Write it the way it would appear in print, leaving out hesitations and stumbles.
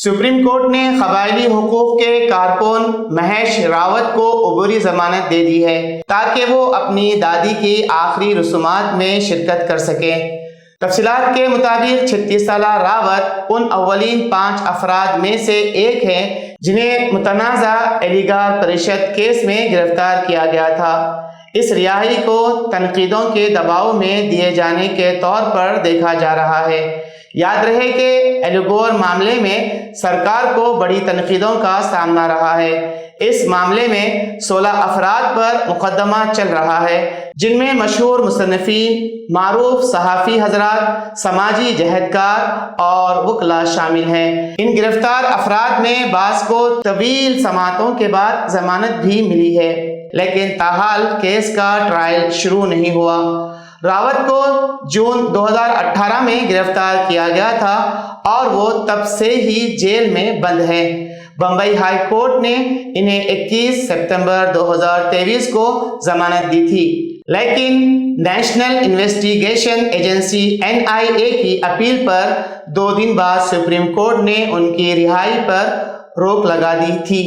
Supreme court نے قبائلی حقوق کے کارکن مہیش راوت کو عبوری ضمانت دے دی ہے تاکہ وہ اپنی دادی کی آخری رسومات میں شرکت کر سکیں۔ تفصیلات کے مطابق 36 سالہ راوت ان اولین 5 افراد میں سے ایک ہیں جنہیں متنازع علیگڑھ پریشد کیس میں گرفتار کیا گیا تھا۔ اس رہائی کو تنقیدوں کے دباؤ میں دیے جانے کے طور پر دیکھا جا رہا ہے۔ یاد رہے کہ علیگڑھ معاملے میں سرکار کو بڑی تنقیدوں کا سامنا رہا ہے۔ اس معاملے میں 16 افراد پر مقدمہ چل رہا ہے، جن میں مشہور مصنفین، معروف صحافی حضرات، سماجی جہدکار اور وکلاء شامل ہیں۔ ان گرفتار افراد میں بعض کو طویل سماعتوں کے بعد ضمانت بھی ملی ہے، لیکن تاحال کیس کا ٹرائل شروع نہیں ہوا۔ راوت کو جون 2018 میں گرفتار کیا گیا تھا اور وہ تب سے ہی جیل میں بند ہیں۔ بمبئی ہائی کورٹ نے انہیں 21 ستمبر 2023 کو ضمانت دی تھی، لیکن نیشنل انویسٹیگیشن ایجنسی NIA کی اپیل پر 2 دن بعد سپریم کورٹ نے ان کی رہائی پر روک لگا دی تھی۔